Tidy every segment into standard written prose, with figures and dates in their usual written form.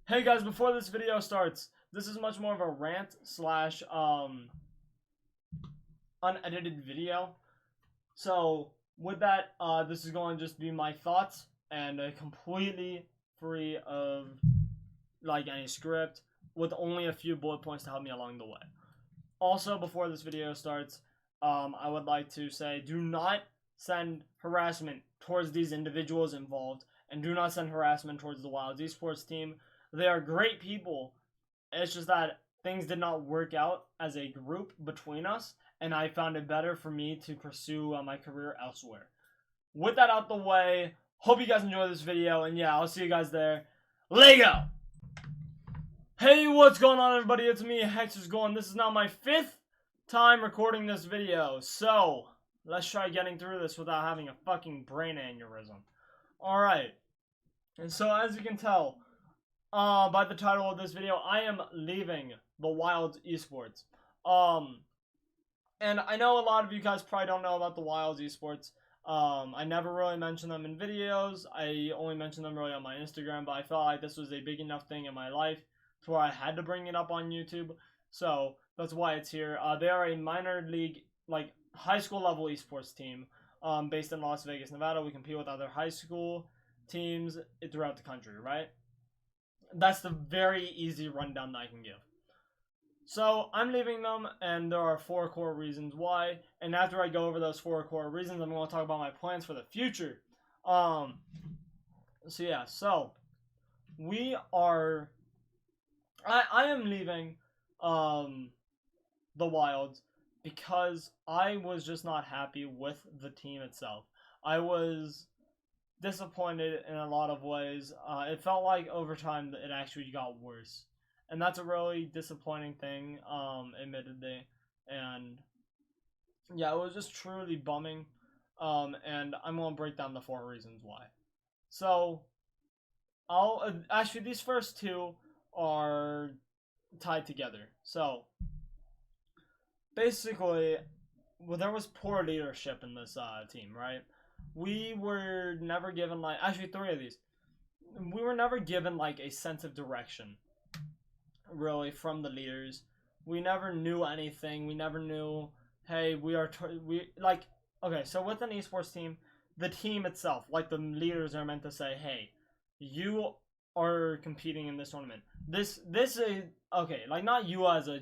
Hey guys, before this video starts, this is much more of a rant slash unedited video. So with that, this is going to just be my thoughts and completely free of like any script, with only a few bullet points to help me along the way. Also, before this video starts, I would like to say, do not send harassment towards these individuals involved, and do not send harassment towards the Wild Esports team. They are great people. It's just that things did not work out as a group between us, and I found it better for me to pursue my career elsewhere. With that out the way, hope you guys enjoy this video, and yeah, I'll see you guys there. Lego! Hey, what's going on, everybody? It's me, Hexer's Going. This is now my 5th time recording this video, so let's try getting through this without having a fucking brain aneurysm. Alright, and so as you can tell by the title of this video, I am leaving the Wild Esports. And I know a lot of you guys probably don't know about the Wild Esports. I never really mention them in videos. I only mention them really on my Instagram, but I felt like this was a big enough thing in my life to where I had to bring it up on YouTube. So that's why it's here. They are a minor league, like high school level esports team, based in Las Vegas, Nevada. We compete with other high school teams throughout the country, right? That's the very easy rundown that I can give. So I'm leaving them, and there are 4 core reasons why. And after I go over those 4 core reasons, I'm going to talk about my plans for the future. So yeah, so we are. I am leaving the Wilds because I was just not happy with the team itself. I was disappointed in a lot of ways. It felt like over time it actually got worse, and that's a really disappointing thing, admittedly. And yeah, it was just truly bumming. And I'm gonna break down the 4 reasons why. So I'll actually, these first 2 are tied together. So basically, well, there was poor leadership in this team, right? We were never given, like, actually 3 of these. We were never given like a sense of direction, really, from the leaders. We never knew anything. We never knew, hey, we like, okay, so with an esports team, the team itself, like the leaders, are meant to say, hey, you are competing in this tournament. This is okay, like not you as a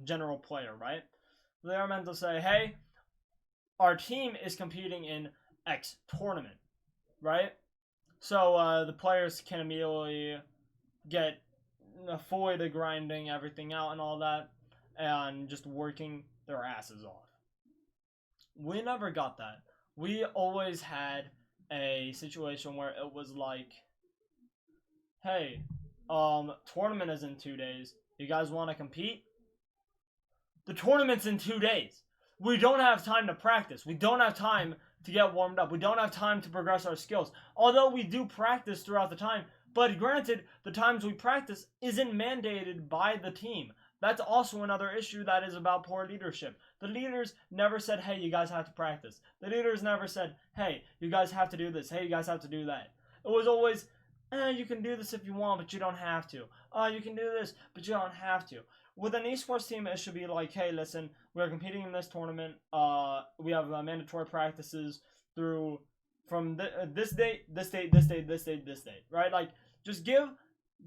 general player, right? They are meant to say, hey, our team is competing in X tournament, right? So the players can immediately get fully to grinding everything out and all that, and just working their asses off. We never got that. We always had a situation where it was like, hey, tournament is in 2 days. You guys want to compete? The tournament's in 2 days. We don't have time to practice. We don't have time to get warmed up. We don't have time to progress our skills. Although we do practice throughout the time, but granted, the times we practice isn't mandated by the team. That's also another issue that is about poor leadership. The leaders never said, hey, you guys have to practice. The leaders never said, hey, you guys have to do this. Hey, you guys have to do that. It was always, you can do this if you want, but you don't have to. You can do this, but you don't have to. With an esports team, it should be like, hey, listen, we're competing in this tournament. We have mandatory practices from this date, this date, this date, this date, this date, right? Like, just give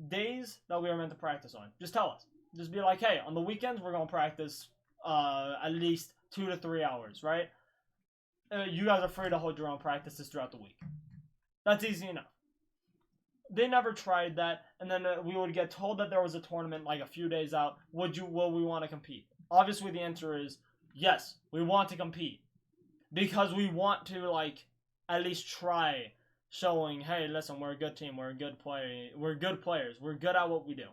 days that we are meant to practice on. Just tell us. Just be like, hey, on the weekends, we're going to practice at least 2 to 3 hours, right? You guys are free to hold your own practices throughout the week. That's easy enough. They never tried that, and then we would get told that there was a tournament like a few days out. Will we want to compete? Obviously, the answer is yes. We want to compete because we want to, like, at least try showing, hey, listen, we're a good team. We're a good player. We're good players. We're good at what we do.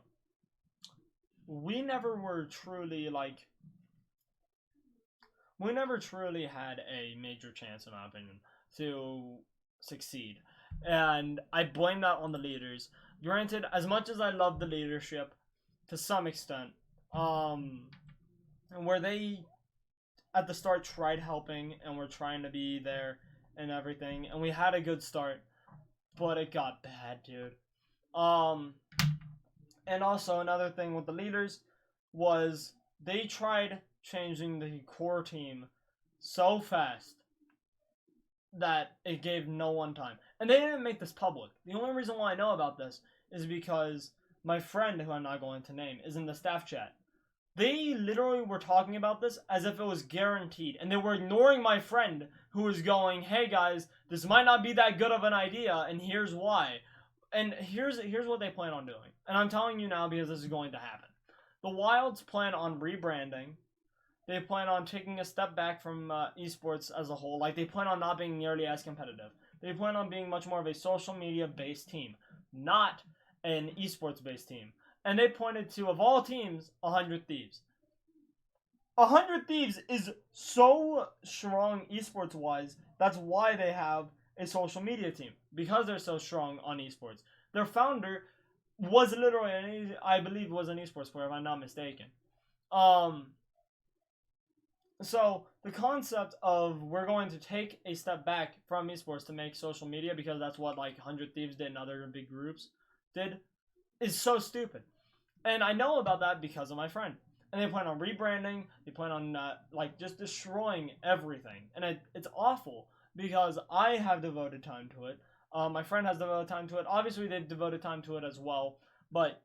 We never had a major chance, in my opinion, to succeed. And I blame that on the leaders. Granted, as much as I love the leadership, to some extent, where they at the start tried helping and were trying to be there and everything, and we had a good start, but it got bad, dude. And also another thing with the leaders was they tried changing the core team so fast that it gave no one time. And they didn't make this public. The only reason why I know about this is because my friend, who I'm not going to name, is in the staff chat. They literally were talking about this as if it was guaranteed, and they were ignoring my friend who was going, "Hey guys, this might not be that good of an idea, and here's why." And here's what they plan on doing. And I'm telling you now because this is going to happen. The Wilds plan on rebranding. They plan on taking a step back from esports as a whole. Like, they plan on not being nearly as competitive. They plan on being much more of a social media based team, not an esports based team. And they pointed to, of all teams, 100 Thieves. 100 Thieves is so strong esports wise. That's why they have a social media team, because they're so strong on esports. Their founder was literally, I believe, was an esports player, if I'm not mistaken. So the concept of we're going to take a step back from esports to make social media, because that's what like 100 Thieves did and other big groups did, is so stupid. And I know about that because of my friend. And they plan on rebranding. They plan on like just destroying everything, and it's awful because I have devoted time to it. My friend has devoted time to it. Obviously, they've devoted time to it as well. But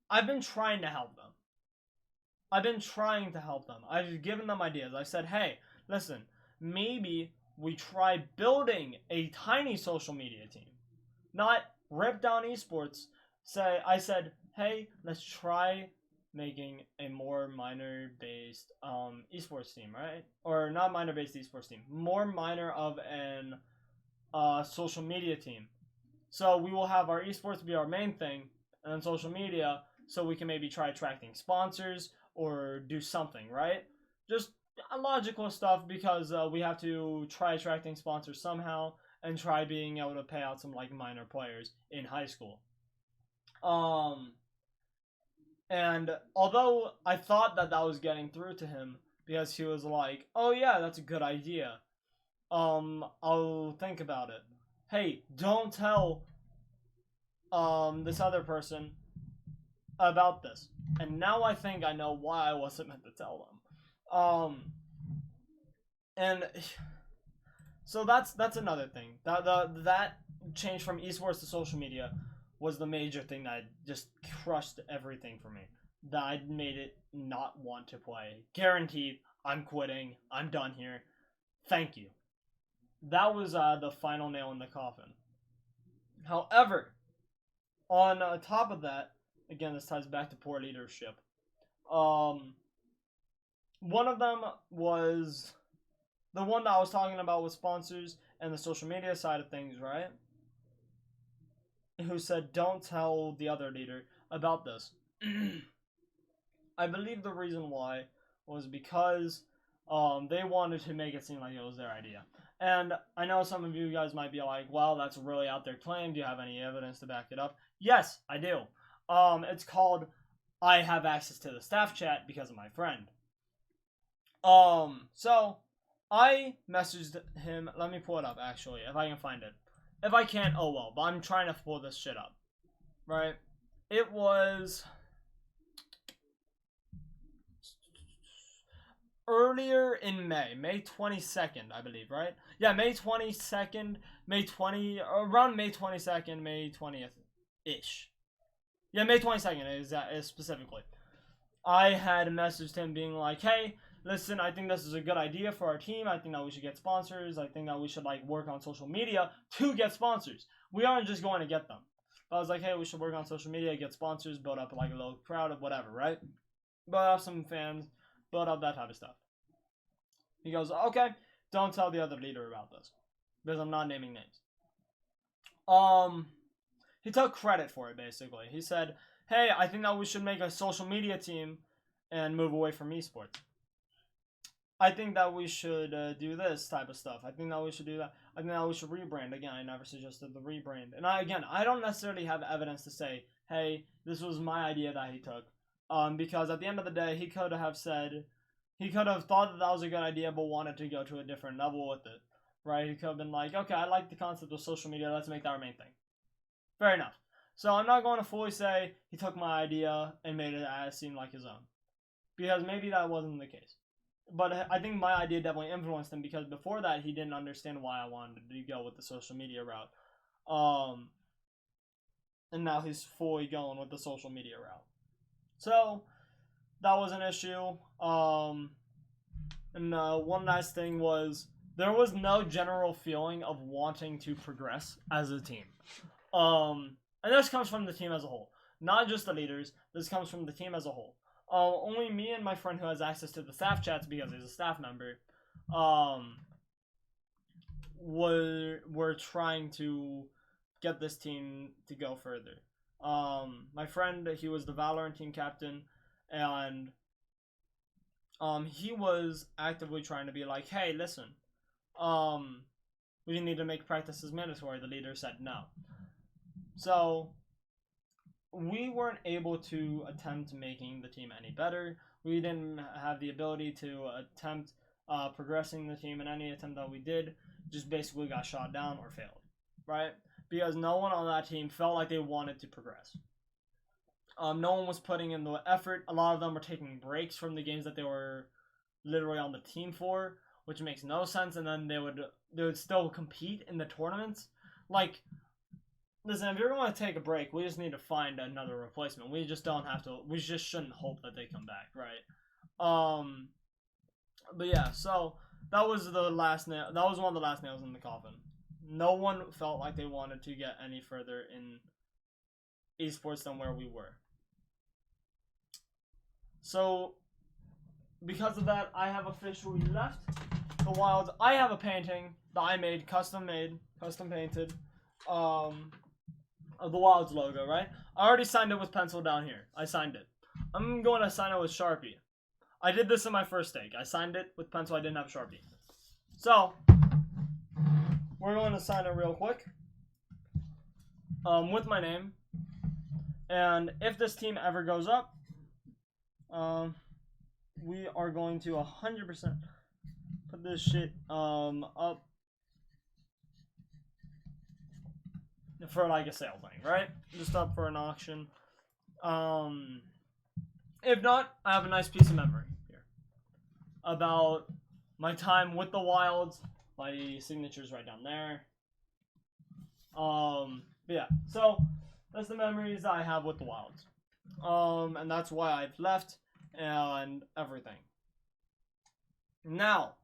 I've been trying to help them. I've been trying to help them. I've given them ideas. I said, hey, listen, maybe we try building a tiny social media team. Not rip down esports. I said, hey, let's try making a more minor-based esports team, right? Or not minor-based esports team. More minor of an social media team. So we will have our esports be our main thing, and then social media, so we can maybe try attracting sponsors or do something, right? Just logical stuff, because we have to try attracting sponsors somehow and try being able to pay out some like minor players in high school. And although I thought that was getting through to him, because he was like, "Oh yeah, that's a good idea. I'll think about it." Hey, don't tell this other person about this. And now I think I know why I wasn't meant to tell them. And so that's another thing. That change from esports to social media was the major thing that just crushed everything for me. That made it not want to play. Guaranteed, I'm quitting. I'm done here. Thank you. That was the final nail in the coffin. However, on top of that, again, this ties back to poor leadership. One of them was the one that I was talking about with sponsors and the social media side of things, right? Who said, don't tell the other leader about this. I believe the reason why was because they wanted to make it seem like it was their idea. And I know some of you guys might be like, well, that's a really out there claim. Do you have any evidence to back it up? Yes, I do. It's called I have access to the staff chat because of my friend. So I messaged him. Let me pull it up, actually, if I can find it. If I can't, oh well. But I'm trying to pull this shit up. Right? It was earlier in May 22nd, I believe, right? Yeah, May 22nd, around May 22nd, May 20th-ish. Yeah, May 22nd is specifically. I had messaged him being like, hey, listen, I think this is a good idea for our team. I think that we should get sponsors. I think that we should like work on social media to get sponsors. We aren't just going to get them. I was like, hey, we should work on social media, get sponsors, build up like a little crowd of whatever, right? Build up some fans, build up that type of stuff. He goes, okay, don't tell the other leader about this, because I'm not naming names. He took credit for it, basically. He said, hey, I think that we should make a social media team and move away from esports. I think that we should do this type of stuff. I think that we should do that. I think that we should rebrand. Again, I never suggested the rebrand. And I don't necessarily have evidence to say, hey, this was my idea that he took. Because at the end of the day, he could have thought that was a good idea, but wanted to go to a different level with it, right? He could have been like, okay, I like the concept of social media. Let's make that our main thing. Fair enough. So I'm not going to fully say he took my idea and made it seem like his own, because maybe that wasn't the case. But I think my idea definitely influenced him, because before that he didn't understand why I wanted to go with the social media route. And now he's fully going with the social media route. So that was an issue. And one nice thing was there was no general feeling of wanting to progress as a team. And this comes from the team as a whole, not just the leaders. This comes from the team as a whole. Only me and my friend who has access to the staff chats because he's a staff member, were trying to get this team to go further. My friend, he was the Valorant team captain, and he was actively trying to be like, hey, listen, we need to make practices mandatory. The leader said no. So we weren't able to attempt making the team any better. We didn't have the ability to attempt progressing the team, and any attempt that we did just basically got shot down or failed, right? Because no one on that team felt like they wanted to progress. No one was putting in the effort. A lot of them were taking breaks from the games that they were literally on the team for, which makes no sense. And then they would still compete in the tournaments. Like, listen, if you're going to take a break, we just need to find another replacement. We just don't have to. We just shouldn't hope that they come back, right? But yeah, so that was the last nail. That was one of the last nails in the coffin. No one felt like they wanted to get any further in esports than where we were. So, because of that, I have officially left the Wilds. I have a painting that I made, custom painted, of the Wilds logo, right? I already signed it with pencil down here. I signed it. I'm going to sign it with Sharpie. I did this in my first take. I signed it with pencil. I didn't have Sharpie. So, we're going to sign it real quick, with my name. And if this team ever goes up, we are going to 100% put this shit up for like a sale thing, right? Just up for an auction. If not, I have a nice piece of memory here about my time with the Wilds. My signature's right down there. But yeah, so that's the memories I have with the Wilds. And that's why I've left and everything. Now,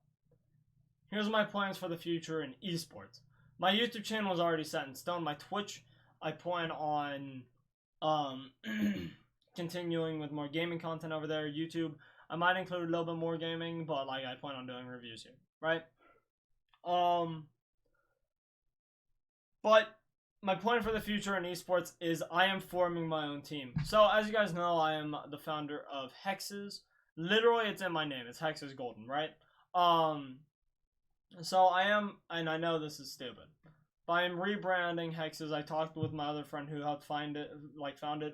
here's my plans for the future in esports. My YouTube channel is already set in stone. My Twitch, I plan on continuing with more gaming content over there. YouTube, I might include a little bit more gaming, but like I plan on doing reviews here, right? But my plan for the future in esports is I am forming my own team. So as you guys know, I am the founder of Hexes. Literally, it's in my name. It's Hexes Golden, right? So I am, and I know this is stupid, but I am rebranding Hexes. I talked with my other friend who helped found it.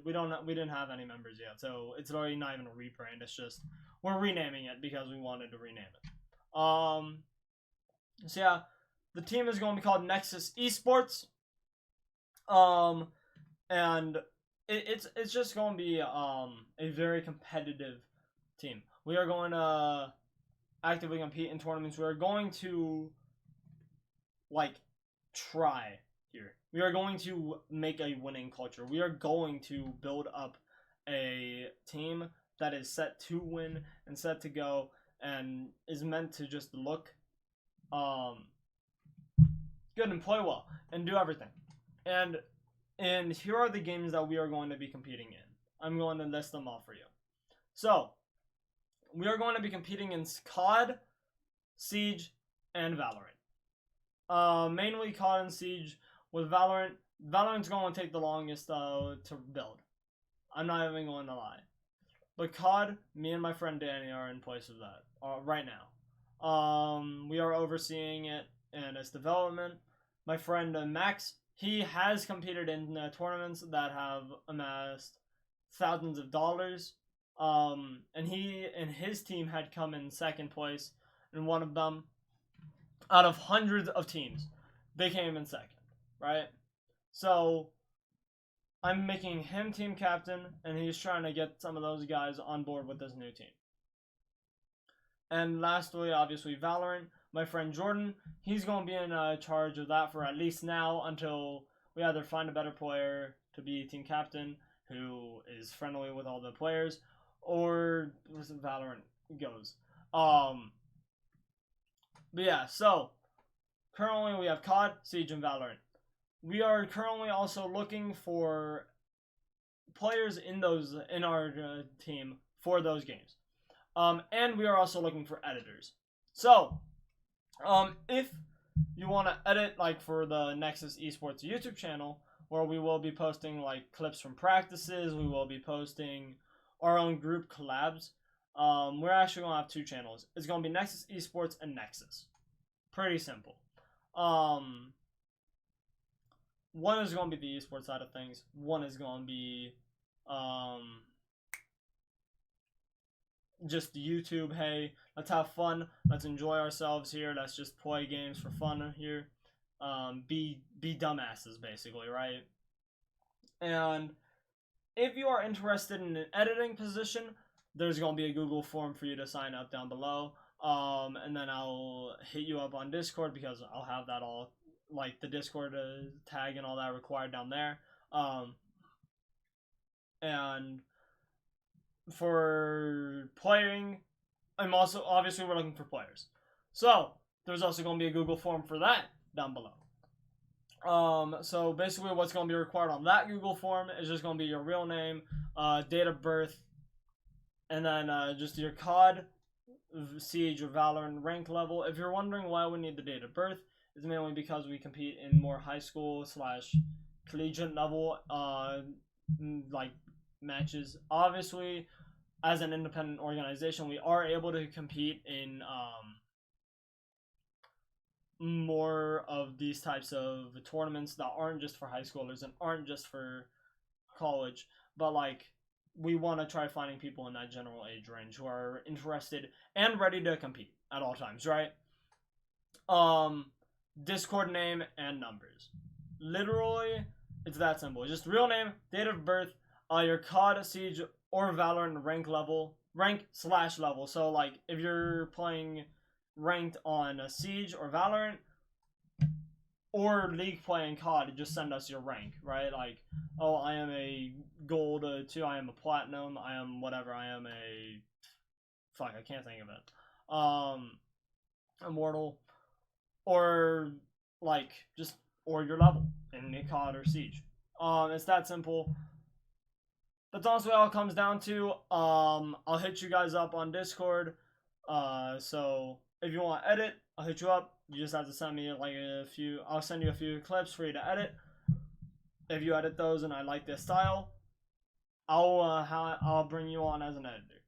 We didn't have any members yet, so it's already not even a rebrand. It's just we're renaming it because we wanted to rename it. So yeah, the team is going to be called Nexus Esports. And it's just going to be a very competitive team. We are going to actively compete in tournaments. We are going to like try here. We are going to make a winning culture. We are going to build up a team that is set to win and set to go and is meant to just look good and play well and do everything. And here are the games that we are going to be competing in. I'm going to list them off for you. So, we are going to be competing in COD, Siege, and Valorant. Mainly COD and Siege. With Valorant, Valorant's going to take the longest to build. I'm not even going to lie. But COD, me and my friend Danny are in place of that right now. We are overseeing it and its development. My friend Max, he has competed in tournaments that have amassed thousands of dollars. And he and his team had come in second place in one of them. out of hundreds of teams, they came in second, right? So I'm making him team captain, and he's trying to get some of those guys on board with this new team. And lastly, obviously, Valorant. My friend Jordan, he's going to be in charge of that for at least now until we either find a better player to be team captain who is friendly with all the players, or Valorant goes. But yeah, so currently we have COD, Siege, and Valorant. We are currently also looking for players in our team for those games. And we are also looking for editors. So, if you want to edit, like for the Nexus Esports YouTube channel, where we will be posting like clips from practices, we will be posting our own group collabs. We're actually going to have two channels. It's going to be Nexus Esports and Nexus. Pretty simple. One is going to be the esports side of things. One is going to be just YouTube. Hey, let's have fun. Let's enjoy ourselves here. Let's just play games for fun here. Be dumbasses, basically, right? And if you are interested in an editing position, there's going to be a Google form for you to sign up down below. And then I'll hit you up on Discord, because I'll have that all, like the Discord tag and all that required down there. And for playing, I'm also, obviously we're looking for players. So there's also going to be a Google form for that down below. So basically what's going to be required on that Google form is just going to be your real name, date of birth, and then just your COD, Siege, or Valorant rank level. If you're wondering why we need the date of birth, it's mainly because we compete in more high school / collegiate level like matches. Obviously, as an independent organization, we are able to compete in more of these types of tournaments that aren't just for high schoolers and aren't just for college, but like we want to try finding people in that general age range who are interested and ready to compete at all times, right? Discord name and numbers. Literally, it's that simple. Just real name, date of birth, your COD, Siege, or Valorant rank / level. So like if you're playing ranked on Siege or Valorant, or League playing COD, just send us your rank, right? Like, oh, I am a gold 2, I am a platinum, I am whatever, I am a fuck, I can't think of it. Immortal, or like just or your level in COD or Siege. It's that simple. That's honestly all it comes down to. I'll hit you guys up on Discord. So if you want to edit, I'll hit you up. You just have to send me like I'll send you a few clips for you to edit. If you edit those and I like this style, I'll bring you on as an editor.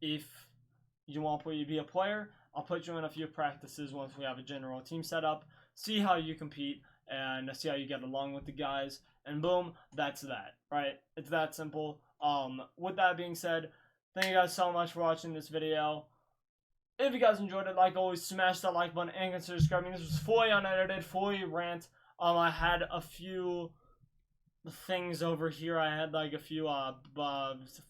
If you want to be a player, I'll put you in a few practices once we have a general team set up, see how you compete, and see how you get along with the guys, and boom, that's that, right? It's that simple. With that being said, thank you guys so much for watching this video. If you guys enjoyed it, like always, smash that like button and consider subscribing. This was fully unedited, fully rant. I had a few things over here. I had like a few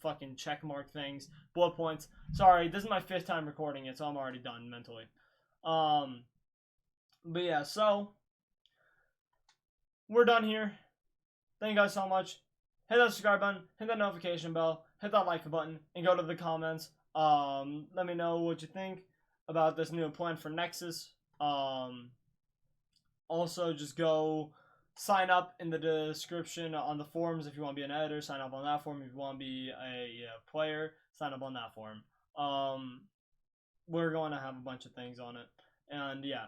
fucking check mark things, bullet points. Sorry, this is my 5th time recording it, so I'm already done mentally. But yeah, so we're done here. Thank you guys so much. Hit that subscribe button, hit that notification bell, hit that like button, and go to the comments. Let me know what you think about this new plan for Nexus. Also, just go sign up in the description on the forums if you want to be an editor. Sign up on that forum. If you want to be a player, sign up on that forum. We're going to have a bunch of things on it, and yeah.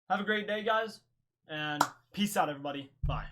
Have a great day, guys, and peace out, everybody. Bye.